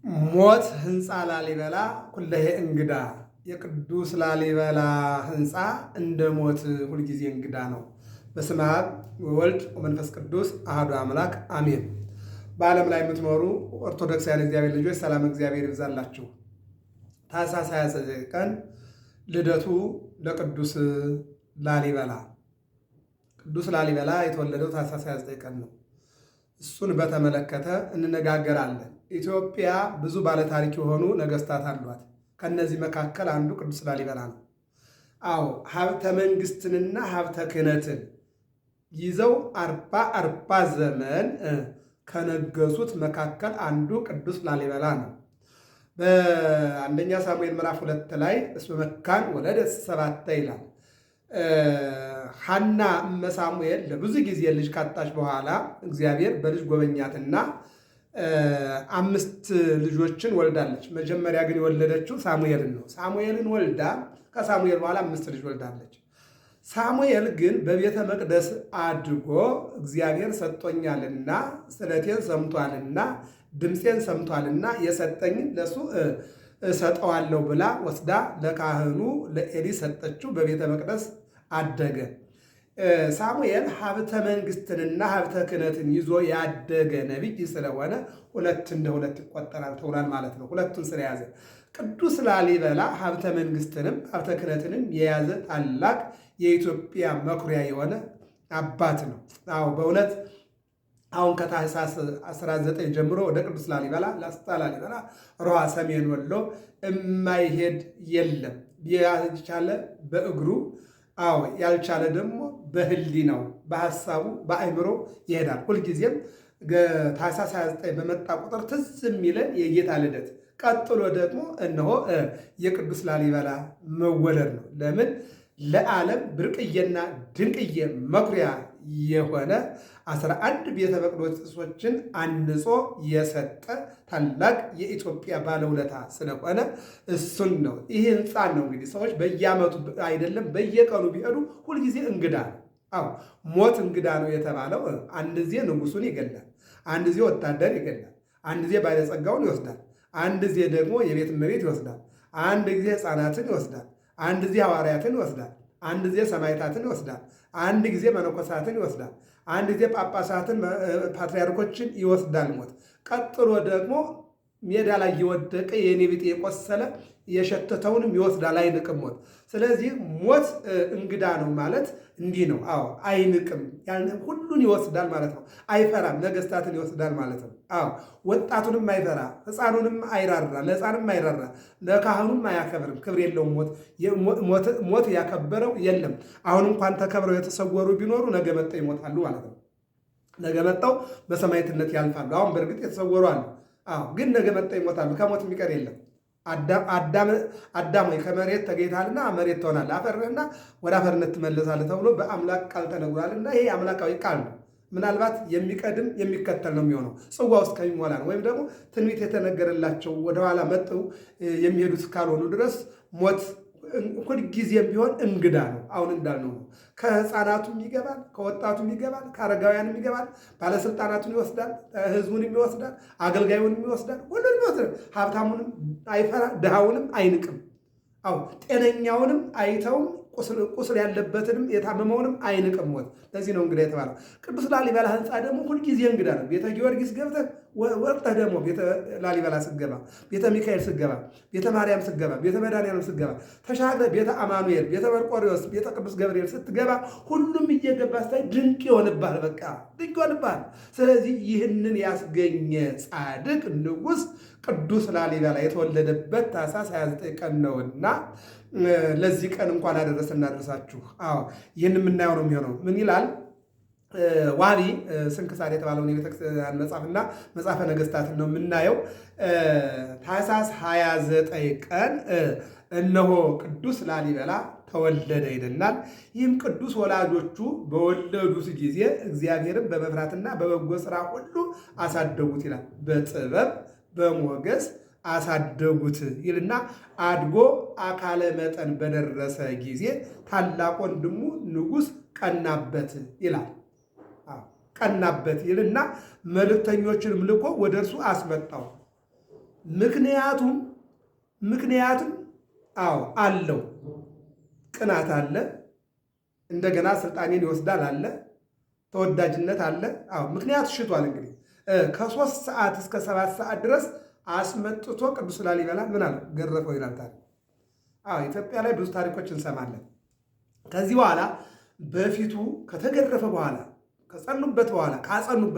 ሞት ህንፃ ላሊበላ ኩለሄ እንግዳ የቅዱስ ላሊበላ ህንፃ እንደ ሞት ሁልጊዜ እንግዳ ነው። በስመ አብ ወወልድ ወመንፈስ ቅዱስ አሐዱ አምላክ አሜን። በዓለም ላይ የምትኖሩ ኦርቶዶክሳውያን እግዚአብሔር ልጆች ሰላም እግዚአብሔር ይብዛላችሁ። ታኅሳስ 29 ቀን ልደቱ ለቅዱስ ላሊበላ። ቅዱስ ላሊበላ የተወለደው ታኅሳስ 29 ቀን ነው። እሱን በተመለከተ እንነጋገራለን። ኢትዮጵያ ብዙ ባለታሪክ የሆኑ ነገስታት አሏት። ከነዚህ መካከል አንዱ ቅዱስ ላሊበላ ነው። አዎ ሀብተ መንግስትንና ሀብተ ክህነትን ይዘው አርባ ዘመን ከነገሱት መካከል አንዱ ቅዱስ ላሊበላ ነው። በአንደኛ ሳሙኤል ምዕራፍ 2 ላይ እስመ መካን ወለደት ሰባተ ይላል። ሐና እመ ሳሙኤል ለብዙ ጊዜ ልጅ ካጣች በኋላ እግዚአብሔር በልጅ ጎበኛትና 5 ልጆችን ወልዳለች። መጀመሪያ ግን የወለደችው ሳሙኤልን ነው። ሳሙኤልን ወልዳ ከሳሙኤል በኋላ 5 ልጅ ወልዳለች። ሳሙኤል ግን በቤተ መቅደስ አድጎ እግዚአብሔር ሰጥቶኛልና ስለቴን ሰምቷልና ድምፄን ሰምቷልና የሰጠኝን ለሱ እሰጠዋለሁ ብላ ወስዳ ለካህኑ ለኤሊ ሰጠችው። በቤተ መቅደስ አደገ። ሳሙኤል ሀብተ መንግስትንና ሀብተ ክህነትን ይዞ ያደገ ነቢይ ስለሆነ 2 እንደ 2 ይቆጠራል ተብሏል ማለት ነው። ሁለቱን ስለያዘ ቅዱስ ላሊበላ ሀብተ መንግስትንም ሀብተ ክህነትንም የያዘ ታላቅ የኢትዮጵያ መኩሪያ የሆነ አባት ነው። አዎ በእውነት አሁን ከታኅሳስ 19 ጀምሮ ወደ ቅዱስ ላሊበላ ላስታ ላሊበላ ሮሃ ሰሜን ወሎ የማይሄድ የለም። ያልቻለ በእግሩ አዎ ያልቻለ ደግሞ በህሊናው በሐሳቡ በአእምሮ ይሄዳል። ሁልጊዜም ታኅሳስ 29 በመጣ ቁጥር ትዝ የሚለን የጌታ ልደት፣ ቀጥሎ ደግሞ እነሆ የቅዱስ ላሊበላ መወለድ ነው። ለምን? ለዓለም ብርቅዬና ድንቅዬ መኩሪያ የሆነ 11 ቤተ መቅደሶችን አንጾ የሰጠ ታላቅ የኢትዮጵያ ባለውለታ ስለሆነ እሱን ነው። ይህ ህንፃ ነው እንግዲህ ሰዎች በየዓመቱ አይደለም በየቀኑ ቢሄዱ ሁልጊዜ እንግዳ ነው። አዎ ሞት እንግዳ ነው የተባለው አንድ ጊዜ ንጉሱን ይገላል፣ አንድ ጊዜ ወታደር ይገላል፣ አንድ ጊዜ ባለጸጋውን ይወስዳል፣ አንድ ጊዜ ደግሞ የቤት እመቤት ይወስዳል፣ አንድ ጊዜ ሕፃናትን ይወስዳል፣ አንድ ጊዜ ሐዋርያትን ይወስዳል፣ አንድ ጊዜ ሰማዕታትን ይወስዳል፣ አንድ ጊዜ መነኮሳትን ይወስዳል፣ አንድ ጊዜ ጳጳሳትን ፓትርያርኮችን ይወስዳል ሞት። ቀጥሎ ደግሞ ሜዳ ላይ የወደቀ የኔ ቢጤ የቆሰለ የሸተተውንም ይወስዳል፣ አይንቅም ሞት። ስለዚህ ሞት እንግዳ ነው ማለት እንዲህ ነው። አዎ አይንቅም፣ ሁሉን ይወስዳል ማለት ነው። አይፈራም፣ ነገስታትን ይወስዳል ማለት ነው። አዎ ወጣቱንም አይፈራ፣ ሕፃኑንም አይራራ፣ ለሕፃንም አይራራ፣ ለካህኑም አያከብርም፣ ክብር የለውም ሞት። ሞት ያከበረው የለም። አሁን እንኳን ተከብረው የተሰወሩ ቢኖሩ ነገ መጠው ይሞታሉ ማለት ነው። ነገ መጠው በሰማዕትነት ያልፋሉ። አሁን በእርግጥ የተሰወሩ አሉ። አዎ ግን ነገ መጠው ይሞታሉ። ከሞት የሚቀር የለም። አዳም ሆይ ከመሬት ተገኝተሃልና መሬት ትሆናለህ፣ አፈርህና ወደ አፈርነት ትመለሳለህ ተብሎ በአምላክ ቃል ተነግሯልና ይሄ አምላካዊ ቃል ነው። ምናልባት የሚቀድም የሚከተል ነው የሚሆነው ጽዋ ውስጥ ከሚሞላ ነው። ወይም ደግሞ ትንቢት የተነገረላቸው ወደኋላ መጥተው የሚሄዱት ካልሆኑ ድረስ ሞት ሁልጊዜም ቢሆን እንግዳ ነው። አሁን እንዳልነው ነው። ከሕፃናቱም ይገባል፣ ከወጣቱም ይገባል፣ ከአረጋውያንም ይገባል። ባለስልጣናቱን ይወስዳል፣ ህዝቡንም ይወስዳል፣ አገልጋዩንም ይወስዳል፣ ሁሉንም ይወስዳል። ሀብታሙንም አይፈራ፣ ድሃውንም አይንቅም። አዎ ጤነኛውንም አይተውም፣ ቁስል ያለበትንም የታመመውንም አይንቅም ሞት። ለዚህ ነው እንግዳ የተባለው። ቅዱስ ላሊበላ ህንፃ ደግሞ ሁልጊዜ እንግዳ ነው። ቤተ ጊዮርጊስ ገብተህ ወጥተህ ደግሞ ቤተ ላሊበላ ስገባ፣ ቤተ ሚካኤል ስገባ፣ ቤተ ማርያም ስገባ፣ ቤተ መድኃኔዓለም ስገባ፣ ተሻግረህ ቤተ አማኑኤል፣ ቤተ መርቆሬዎስ፣ ቤተ ቅዱስ ገብርኤል ስትገባ ሁሉም እየገባ ስታይ ድንቅ ይሆንብሃል። በቃ ድንቅ ይሆንብሃል። ስለዚህ ይህንን ያስገኘ ጻድቅ ንጉሥ ቅዱስ ላሊበላ የተወለደበት ታኅሳስ 29 ቀን ነውና ለዚህ ቀን እንኳን አደረሰ እናደረሳችሁ። አዎ ይህን የምናየው ነው የሚሆነው። ምን ይላል ዋቢ ስንክሳር የተባለውን የቤተክርስቲያን መጽሐፍና መጽሐፈ ነገሥታትን ነው የምናየው። ታኅሳስ 29 ቀን እነሆ ቅዱስ ላሊበላ ተወለደ ይለናል። ይህም ቅዱስ ወላጆቹ በወለዱት ጊዜ እግዚአብሔርን በመፍራትና በበጎ ሥራ ሁሉ አሳደጉት ይላል። በጥበብ በሞገስ አሳደጉት ይልና አድጎ አካለ መጠን በደረሰ ጊዜ ታላቅ ወንድሙ ንጉሥ ቀናበት ይላል። ቀናበት ይልና መልእክተኞችንም ልኮ ወደ እርሱ አስመጣው። ምክንያቱም አዎ አለው። ቅናት አለ፣ እንደገና ስልጣኔን ይወስዳል አለ፣ ተወዳጅነት አለ። አዎ ምክንያት ሽቷል። እንግዲህ ከ3 ሰዓት እስከ 7 ሰዓት ድረስ አስመጥቶ ቅዱስ ላሊበላ ምን አለ ገረፈው ይላል ታሪክ። ኢትዮጵያ ላይ ብዙ ታሪኮች እንሰማለን። ከዚህ በኋላ በፊቱ ከተገረፈ በኋላ ካጸኑበት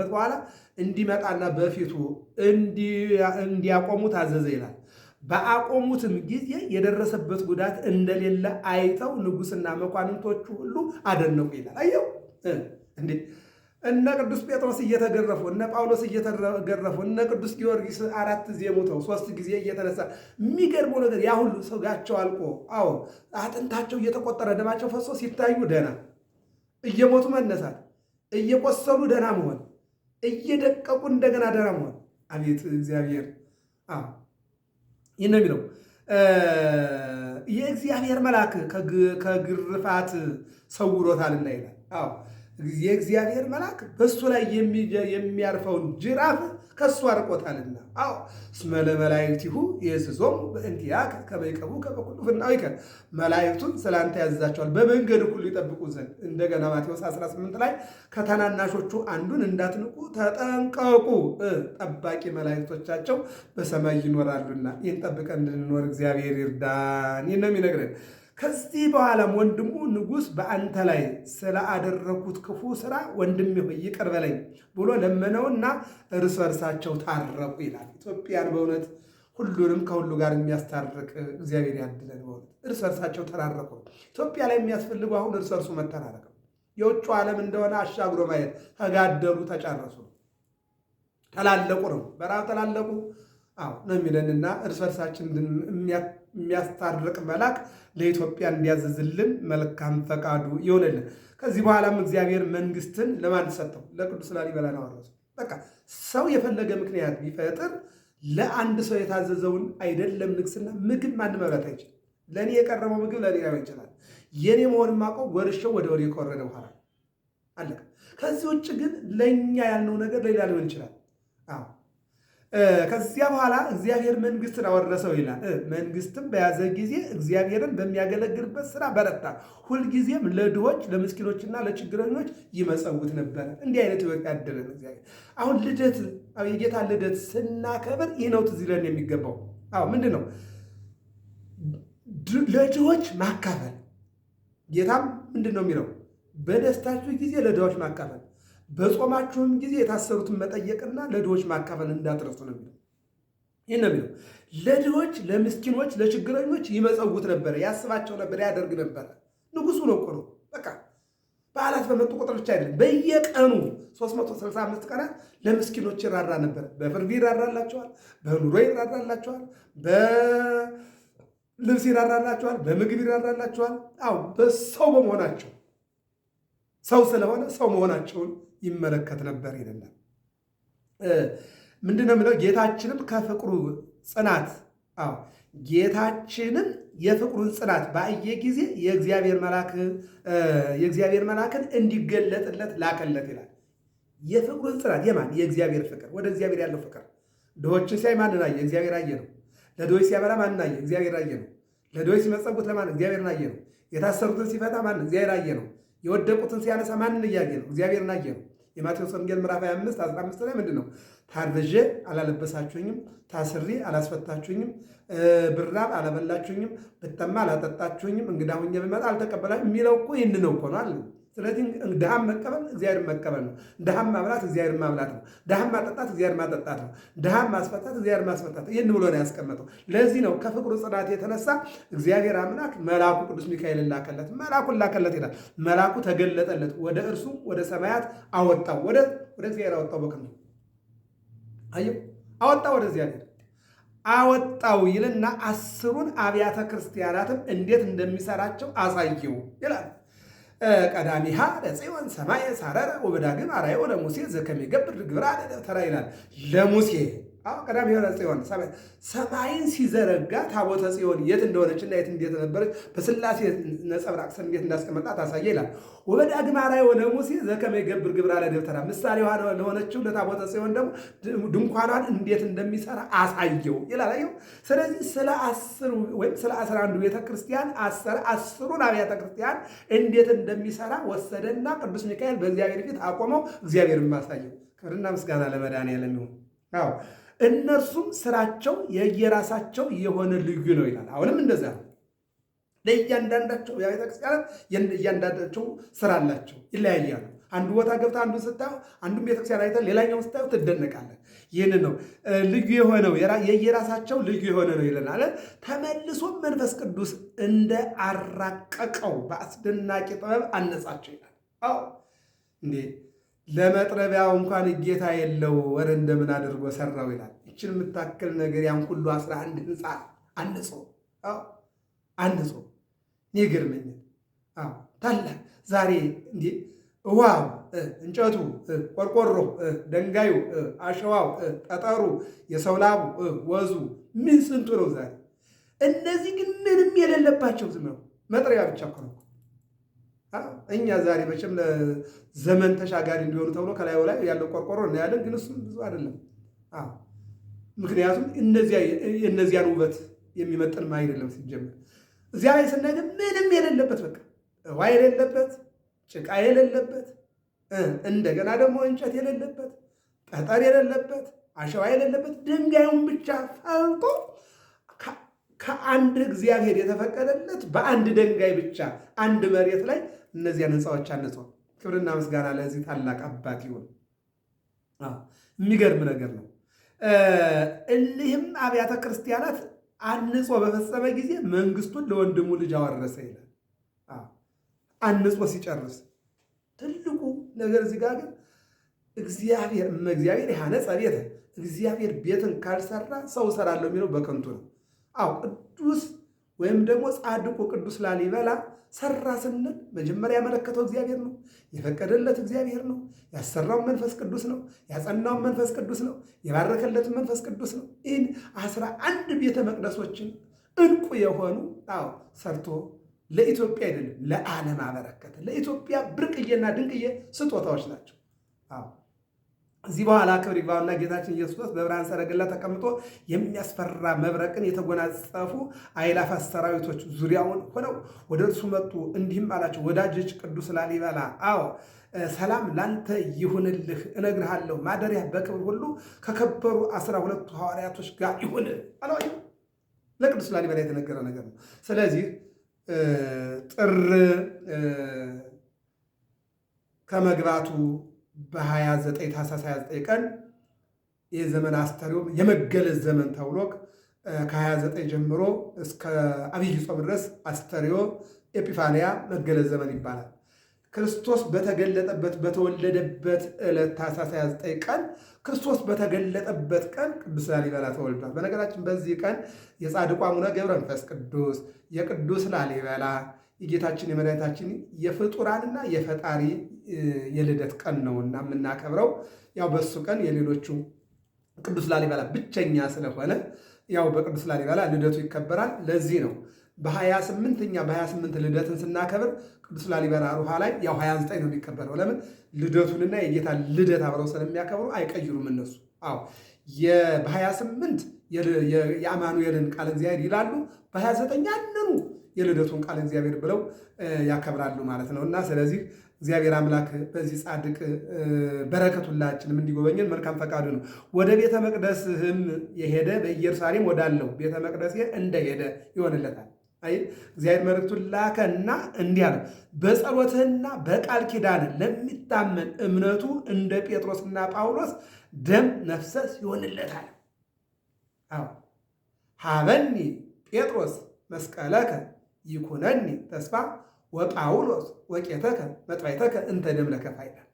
በኋላ እንዲመጣና በፊቱ እንዲያቆሙ ታዘዘ ይላል። በአቆሙትም ጊዜ የደረሰበት ጉዳት እንደሌለ አይተው ንጉሥና መኳንንቶቹ ሁሉ አደነቁ ይላል። አየው እንዴ! እነ ቅዱስ ጴጥሮስ እየተገረፉ፣ እነ ጳውሎስ እየተገረፉ፣ እነ ቅዱስ ጊዮርጊስ 4 ጊዜ ሞተው 3 ጊዜ እየተነሳ የሚገርመው ነገር ያ ሁሉ ስጋቸው አልቆ አጥንታቸው እየተቆጠረ ደማቸው ፈሶ ሲታዩ ደህና እየሞቱ መነሳት፣ እየቆሰሉ ደህና መሆን፣ እየደቀቁ እንደገና ደህና መሆን። አቤት እግዚአብሔር! ይህ ነው የሚለው የእግዚአብሔር መልአክ ከግርፋት ሰውሮታልና ይላል። የእግዚአብሔር መልአክ በእሱ ላይ የሚያርፈውን ጅራፍ ከእሱ አርቆታልና። እስመ ለመላእክቲሁ ይእዝዞሙ በእንቲአከ ከመ ይቀቡከ በኩሉ ፍናዊከ፣ መላእክቱን ስላንተ ያዝዛቸዋል በመንገድ ሁሉ ይጠብቁ ዘንድ። እንደገና ማቴዎስ 18 ላይ ከታናናሾቹ አንዱን እንዳትንቁ ተጠንቀቁ፣ ጠባቂ መላእክቶቻቸው በሰማይ ይኖራሉና። ይህን ጠብቀን እንድንኖር እግዚአብሔር ይርዳን። ይህን ነው የሚነግረን። ከዚህ በኋላም ወንድሙ ንጉሥ በአንተ ላይ ስላደረኩት ክፉ ስራ ወንድሜ ሆይ ይቅር በለኝ ብሎ ለመነውና እርስ በርሳቸው ታረቁ ይላል። ኢትዮጵያን በእውነት ሁሉንም ከሁሉ ጋር የሚያስታርቅ እግዚአብሔር ያድለን። በእውነት እርስ በርሳቸው ተራረቁ። ኢትዮጵያ ላይ የሚያስፈልጉ አሁን እርስ በርሱ መተራረቅ። የውጭ ዓለም እንደሆነ አሻግሮ ማየት፣ ተጋደሉ፣ ተጨረሱ፣ ተላለቁ ነው። በረሃብ ተላለቁ ነው የሚለንና እርስ በርሳችን የሚያስታርቅ መልአክ ለኢትዮጵያ እንዲያዘዝልን መልካም ፈቃዱ ይሆንልን። ከዚህ በኋላም እግዚአብሔር መንግስትን ለማን ሰጠው? ለቅዱስ ላሊበላ ነው አወረሰው። በቃ ሰው የፈለገ ምክንያት ቢፈጥር ለአንድ ሰው የታዘዘውን አይደለም ንግስና ምግብ ማን መብላት አይችልም። ለእኔ የቀረበው ምግብ ለእኔ ላይሆን ይችላል። የእኔ መሆን ማውቀው ወርሼው ወደ ወዴ ከወረደ በኋላ አለቀ። ከዚህ ውጭ ግን ለእኛ ያልነው ነገር ሌላ ሊሆን ይችላል። ከዚያ በኋላ እግዚአብሔር መንግስትን አወረሰው ይላል። መንግስትም በያዘ ጊዜ እግዚአብሔርን በሚያገለግልበት ስራ በረታ። ሁልጊዜም ለድሆች ለምስኪኖችና ለችግረኞች ይመጸውት ነበረ። እንዲህ አይነት ህይወት ያደለን እግዚአብሔር። አሁን ልደት የጌታ ልደት ስናከብር ይህ ነው ትዝ ይለን የሚገባው። ምንድን ነው? ለድሆች ማካፈል። ጌታም ምንድን ነው የሚለው? በደስታችሁ ጊዜ ለድሆች ማካፈል፣ በጾማችሁም ጊዜ የታሰሩትን መጠየቅና ለድሆች ማካፈል እንዳትረሱ ነው የሚለው። ይህ ነው የሚለው። ለድሆች፣ ለምስኪኖች፣ ለችግረኞች ይመጸውት ነበረ፣ ያስባቸው ነበር፣ ያደርግ ነበረ። ንጉሱ ነው እኮ ነው። በቃ በዓላት በመጡ ቁጥር ብቻ አይደለም፣ በየቀኑ 365 ቀናት ለምስኪኖች ይራራ ነበር። በፍርድ ይራራላቸዋል፣ በኑሮ ይራራላቸዋል፣ በልብስ ይራራላቸዋል፣ በምግብ ይራራላቸዋል። በሰው በመሆናቸው ሰው ስለሆነ ሰው መሆናቸውን ይመለከት ነበር ይላል። ምንድነው የሚለው? ጌታችንም ከፍቅሩ ጽናት ጌታችንም የፍቅሩን ጽናት ባየ ጊዜ የእግዚአብሔር መልአክን እንዲገለጥለት ላከለት ይላል። የፍቅሩን ጽናት የማን? የእግዚአብሔር ፍቅር፣ ወደ እግዚአብሔር ያለው ፍቅር። ድሆችን ሲያይ ማንን አየ? እግዚአብሔር አየ ነው። ለድሆች ሲያበላ ማንን አየ? እግዚአብሔር አየ ነው። ለድሆች ሲመጸውት ለማን? እግዚአብሔርን አየ ነው። የታሰሩትን ሲፈታ ማንን? እግዚአብሔር አየ ነው። የወደቁትን ሲያነሳ ማንን እያየ ነው? እግዚአብሔርን አየ ነው። የማቴዎስ ወንጌል ምዕራፍ 25 15 ላይ ምንድን ነው? ታርዤ አላለበሳችሁኝም፣ ታስሬ አላስፈታችሁኝም፣ ብራብ አላበላችሁኝም፣ ብጠማ አላጠጣችሁኝም፣ እንግዳ ሆኜ ብመጣ አልተቀበላችሁም የሚለው እኮ ይህን ነው እኮ ነው አለ። ስለዚህ ድሃም መቀበል እግዚአብሔርን መቀበል ነው። ድሃም ማብላት እግዚአብሔርን ማብላት ነው። ድሃም ማጠጣት እግዚአብሔርን ማጠጣት ነው። ድሃም ማስፈታት እግዚአብሔርን ማስፈታት። ይህን ብሎ ነው ያስቀመጠው። ለዚህ ነው ከፍቅሩ ጽናት የተነሳ እግዚአብሔር አምላክ መልአኩ ቅዱስ ሚካኤልን ላከለት። መልአኩን ላከለት ይላል። መልአኩ ተገለጠለት፣ ወደ እርሱ ወደ ሰማያት አወጣው፣ ወደ እግዚአብሔር አወጣው። በክንዱ አየው፣ አወጣው፣ ወደ እግዚአብሔር አወጣው ይልና 10ን አብያተ ክርስቲያናትም እንዴት እንደሚሰራቸው አሳየው ይላል። ቀዳሚሃ ለጽዮን ሰማየ ሳረረ ወበዳግም አርአዮ ለሙሴ ዘከመ ይገብር ግብረ አደ ደብተራ ይላል። ለሙሴ ቀዳማዊ ጽዮን ሰማይን ሲዘረጋ ታቦተ ጽዮን የት እንደሆነችና የት እንዴት ነበረች በሥላሴ ነጸብራቅ ስር እንዴት እንዳስቀመጣት አሳየ ይላል። ወበዳግም አርአዮ ለሙሴ ዘከመ ይገብር ግብራ ለደብተራ ምሳሌ ለሆነችው ለታቦተ ጽዮን ደግሞ ድንኳኗን እንዴት እንደሚሰራ አሳየው ይላል። ስለዚህ ስለ 10 ወይም ስለ 11 ቤተክርስቲያን 10ሩን አብያተ ክርስቲያን እንዴት እንደሚሰራ ወሰደና ቅዱስ ሚካኤል በእግዚአብሔር ፊት አቆመው፣ እግዚአብሔርን ማሳየው። ክብርና ምስጋና ለመድኃኔዓለም ይሁን። እነርሱም ስራቸው የየራሳቸው የሆነ ልዩ ነው ይላል። አሁንም እንደዛ ነው። ለእያንዳንዳቸው የቤተ ክርስቲያናት እያንዳንዳቸው ስራ አላቸው፣ ይለያያሉ። አንዱ ቦታ ገብታ አንዱ ስታየው፣ አንዱም ቤተክርስቲያን አይተህ ሌላኛውን ስታየው ትደነቃለህ። ይህን ነው ልዩ የሆነው የየራሳቸው ልዩ የሆነ ነው ይለናል። ተመልሶም መንፈስ ቅዱስ እንደ አራቀቀው በአስደናቂ ጥበብ አነጻቸው ይላል። አዎ እንዴ ለመጥረቢያው እንኳን እጌታ የለው ወረ እንደምን አድርጎ ሰራው ይላል። ይችን የምታክል ነገር ያን ሁሉ 11 ህንፃ አንጾ ይገርመኛል። ታላቅ ዛሬ እንዴ ውሃው፣ እንጨቱ፣ ቆርቆሮ፣ ደንጋዩ፣ አሸዋው፣ ጠጠሩ፣ የሰው ላቡ፣ ወዙ ምን ስንቱ ነው ዛሬ። እነዚህ ግን ምንም የሌለባቸው ዝም ነው መጥረቢያ ብቻ እኮ ነው። እኛ ዛሬ መቼም ለዘመን ተሻጋሪ እንዲሆኑ ተብሎ ከላዩ ላይ ያለው ቆርቆሮ እናያለን፣ ግን እሱም ብዙ አይደለም። ምክንያቱም እነዚያን ውበት የሚመጥንም አይደለም ሲጀምር። እዚያ ላይ ስናይ ግን ምንም የሌለበት በቃ ውሃ የሌለበት፣ ጭቃ የሌለበት፣ እንደገና ደግሞ እንጨት የሌለበት፣ ጠጠር የሌለበት፣ አሸዋ የሌለበት ድንጋዩን ብቻ ፈልጦ ከአንድ እግዚአብሔር የተፈቀደለት በአንድ ድንጋይ ብቻ አንድ መሬት ላይ እነዚያን ህንፃዎች አነጸው። ክብርና ምስጋና ለዚህ ታላቅ አባት ይሁን። የሚገርም ነገር ነው። እሊህም አብያተ ክርስቲያናት አንጾ በፈጸመ ጊዜ መንግስቱን ለወንድሙ ልጅ አወረሰ ይላል። አንጾ ሲጨርስ ትልቁ ነገር እዚህ ጋር ግን እግዚአብሔር ያነጸ ቤተ እግዚአብሔር ቤትን ካልሰራ ሰው እሰራለሁ የሚለው በከንቱ ነው። ቅዱስ ወይም ደግሞ ጻድቁ ቅዱስ ላሊበላ ሰራ ስንል መጀመሪያ ያመለከተው እግዚአብሔር ነው፣ የፈቀደለት እግዚአብሔር ነው፣ ያሰራው መንፈስ ቅዱስ ነው፣ ያጸናው መንፈስ ቅዱስ ነው፣ የባረከለት መንፈስ ቅዱስ ነው። ይህን 11 ቤተ መቅደሶችን እንቁ የሆኑ ሰርቶ ለኢትዮጵያ አይደለም ለዓለም አበረከተ። ለኢትዮጵያ ብርቅዬና ድንቅዬ ስጦታዎች ናቸው። እዚህ በኋላ ክብር ይግባውና ጌታችን ኢየሱስ ክርስቶስ በብርሃን ሰረገላ ተቀምጦ የሚያስፈራ መብረቅን የተጎናጸፉ አእላፋት ሰራዊቶች ዙሪያውን ሆነው ወደ እርሱ መጡ። እንዲህም አላቸው፣ ወዳጅች ቅዱስ ላሊበላ፣ ሰላም ላንተ ይሁንልህ። እነግርሃለሁ ማደሪያ በክብር ሁሉ ከከበሩ 12ቱ ሐዋርያቶች ጋር ይሁን አለው። ለቅዱስ ላሊበላ የተነገረ ነገር ነው። ስለዚህ ጥር ከመግባቱ በ29 ታኅሳስ 29 ቀን የዘመን አስተርእዮ የመገለጽ ዘመን ተብሎ ከ29 ጀምሮ እስከ አብይ ጾም ድረስ አስተርእዮ ኤጲፋንያ መገለጽ ዘመን ይባላል። ክርስቶስ በተገለጠበት በተወለደበት ዕለት ታኅሳስ 29 ቀን ክርስቶስ በተገለጠበት ቀን ቅዱስ ላሊበላ ተወልዷል። በነገራችን በዚህ ቀን የጻድቁ አቡነ ገብረ መንፈስ ቅዱስ የቅዱስ ላሊበላ የጌታችን የመድኃኒታችን የፍጡራንና የፈጣሪ የልደት ቀን ነውና የምናከብረው ያው በሱ ቀን የሌሎቹ ቅዱስ ላሊበላ ብቸኛ ስለሆነ ያው በቅዱስ ላሊበላ ልደቱ ይከበራል። ለዚህ ነው በ28 ልደትን ስናከብር ቅዱስ ላሊበላ ሩሃ ላይ ያው 29 ነው የሚከበረው። ለምን? ልደቱንና የጌታ ልደት አብረው ስለሚያከብሩ አይቀይሩም እነሱ። በ28 የአማኑኤልን ቃል እግዚአብሔር ይላሉ፣ በ29 ያንኑ የልደቱን ቃል እግዚአብሔር ብለው ያከብራሉ ማለት ነው። እና ስለዚህ እግዚአብሔር አምላክ በዚህ ጻድቅ በረከት ሁላችንም እንዲጎበኘን መልካም ፈቃዱ ነው። ወደ ቤተ መቅደስህም የሄደ በኢየሩሳሌም ወዳለው ቤተ መቅደስ እንደሄደ ይሆንለታል። እግዚአብሔር መልእክቱን ላከና እንዲህ አለ፣ በጸሎትህና በቃል ኪዳን ለሚታመን እምነቱ እንደ ጴጥሮስና ጳውሎስ ደም መፍሰስ ይሆንለታል። ሀበኒ ጴጥሮስ መስቀለከ ይኩነኒ ተስፋ ወጳውሎስ ወቄተከ መጥባይተከ እንተ ደም ለከፋ ይላል።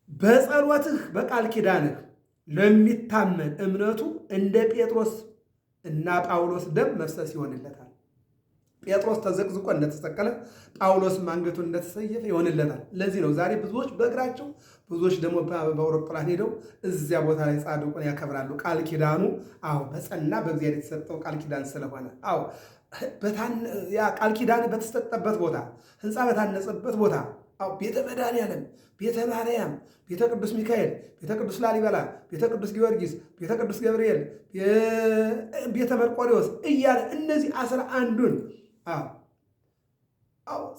በጸሎትህ በቃል ኪዳንህ ለሚታመን እምነቱ እንደ ጴጥሮስ እና ጳውሎስ ደም መፍሰስ ይሆንለታል። ጴጥሮስ ተዘቅዝቆ እንደተሰቀለ ጳውሎስም አንገቱን እንደተሰየፈ ይሆንለታል። ለዚህ ነው ዛሬ ብዙዎች በእግራቸው ብዙዎች ደግሞ በአውሮፕላን ሄደው እዚያ ቦታ ላይ ጻድቁን ያከብራሉ። ቃል ኪዳኑ በጸና በእግዚአብሔር የተሰጠው ቃል ኪዳን ስለሆነ ያ ቃል ኪዳን በተሰጠበት ቦታ ሕንፃ በታነጸበት ቦታ ቤተ መድኃኔዓለም፣ ቤተ ማርያም፣ ቤተ ቅዱስ ሚካኤል፣ ቤተ ቅዱስ ላሊበላ፣ ቤተ ቅዱስ ጊዮርጊስ፣ ቤተ ቅዱስ ገብርኤል፣ ቤተ መርቆሬዎስ እያለ እነዚህ 11ዱን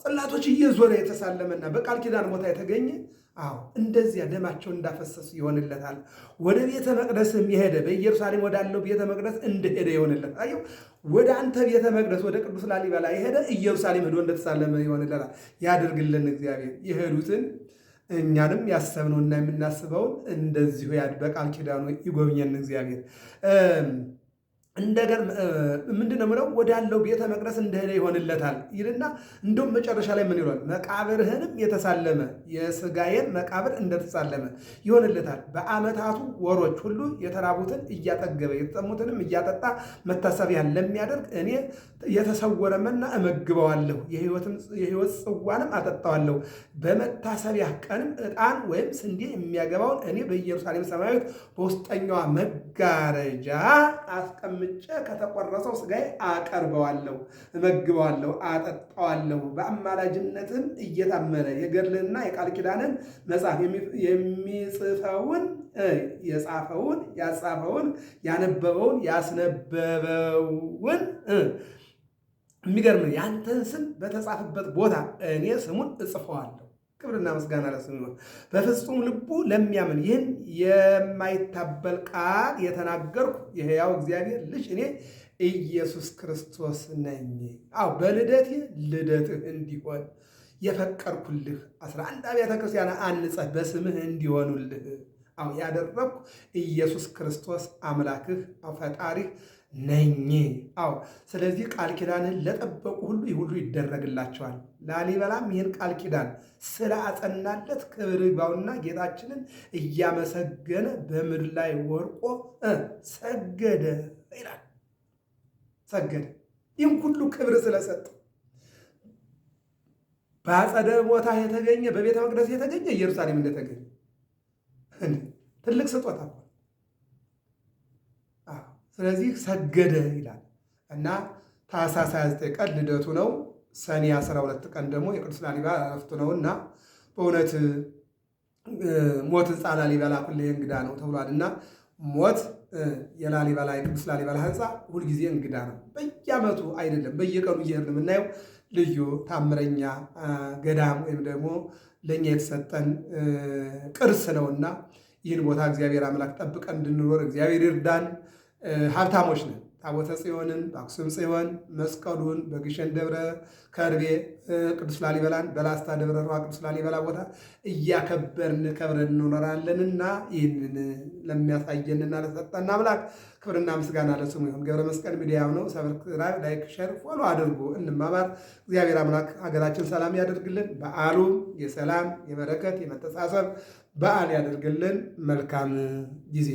ጽላቶች እየዞረ የተሳለመና በቃል ኪዳን ቦታ የተገኘ እንደዚያ ደማቸውን እንዳፈሰሱ ይሆንለታል። ወደ ቤተ መቅደስም የሄደ በኢየሩሳሌም ወዳለው ቤተ መቅደስ እንደሄደ ይሆንለታል። አየው፣ ወደ አንተ ቤተ መቅደስ ወደ ቅዱስ ላሊበላ የሄደ ኢየሩሳሌም ሄዶ እንደተሳለመ ይሆንለታል። ያድርግልን እግዚአብሔር። የሄዱትን እኛንም ያሰብነውና የምናስበውን እንደዚሁ በቃል ኪዳኑ ይጎብኘን እግዚአብሔር። እንደገና ምንድነው ምለው ወዳለው ቤተ መቅደስ እንደሄደ ይሆንለታል ይልና እንደውም መጨረሻ ላይ ምን ይሏል? መቃብርህንም የተሳለመ የሥጋዬን መቃብር እንደተሳለመ ይሆንለታል። በዓመታቱ ወሮች ሁሉ የተራቡትን እያጠገበ የተጠሙትንም እያጠጣ መታሰቢያን ለሚያደርግ እኔ የተሰወረ መና እመግበዋለሁ፣ የሕይወት ጽዋንም አጠጣዋለሁ። በመታሰቢያ ቀንም ዕጣን ወይም ስንዴ የሚያገባውን እኔ በኢየሩሳሌም ሰማያዊት በውስጠኛዋ መጋረጃ አስቀምጬ ከተቆረሰው ሥጋዬ አቀርበዋለሁ፣ እመግበዋለሁ፣ አጠጣዋለሁ። በአማላጅነትም እየታመነ የገድልንና የቃል ኪዳንን መጽሐፍ የሚጽፈውን የጻፈውን ያጻፈውን ያነበበውን ያስነበበውን የሚገርም ያንተን ስም በተጻፈበት ቦታ እኔ ስሙን እጽፈዋለሁ። ክብርና ምስጋና ለስሙ ይሁን። በፍጹም ልቡ ለሚያምን ይህን የማይታበል ቃል የተናገርኩ የሕያው እግዚአብሔር ልጅ እኔ ኢየሱስ ክርስቶስ ነኝ። በልደቴ ልደትህ እንዲሆን የፈቀድኩልህ 11 አብያተ ክርስቲያን አንጸህ በስምህ እንዲሆኑልህ ያደረግኩ ኢየሱስ ክርስቶስ አምላክህ ፈጣሪህ ነኝ። ስለዚህ ቃል ኪዳንህን ለጠበቁ ሁሉ ይህ ሁሉ ይደረግላቸዋል። ላሊበላም ይህን ቃል ኪዳን ስለ አጸናለት ክብር ይግባውና ጌታችንን እያመሰገነ በምድር ላይ ወድቆ ሰገደ ይላል። ሰገደ። ይህም ሁሉ ክብር ስለሰጠ በአጸደ ቦታ የተገኘ በቤተ መቅደስ የተገኘ ኢየሩሳሌም እንደተገኘ ትልቅ ስጦታ። ስለዚህ ሰገደ ይላል እና ታኅሳስ 29 ቀን ልደቱ ነው። ሰኔ 12 ቀን ደግሞ የቅዱስ ላሊበላ ዕረፍቱ ነው እና በእውነት ሞት ሕንፃ ላሊበላ ሁሌ እንግዳ ነው ተብሏል እና ሞት የላሊበላ የቅዱስ ላሊበላ ሕንፃ ሁልጊዜ እንግዳ ነው። በየዓመቱ አይደለም በየቀኑ እየሄድን የምናየው ልዩ ታምረኛ ገዳም ወይም ደግሞ ለእኛ የተሰጠን ቅርስ ነውና ይህን ቦታ እግዚአብሔር አምላክ ጠብቀን እንድንኖር እግዚአብሔር ይርዳን። ሀብታሞች ነን። ታቦተ ጽዮንን በአክሱም ጽዮን፣ መስቀሉን በግሸን ደብረ ከርቤ ቅዱስ ላሊበላን በላስታ ደብረ ሮሃ ቅዱስ ላሊበላ ቦታ እያከበርን ከብረን እንኖራለንና ይህንን ለሚያሳየንና ለሰጠን አምላክ ክብርና ምስጋና ለስሙ ይሁን። ገብረ መስቀል ሚዲያ ነው። ሰብስክራይብ፣ ላይክ፣ ሸር፣ ፎሎ አድርጉ። እንማማር። እግዚአብሔር አምላክ ሀገራችን ሰላም ያደርግልን። በዓሉም የሰላም የበረከት የመተሳሰብ በዓል ያደርግልን። መልካም ጊዜ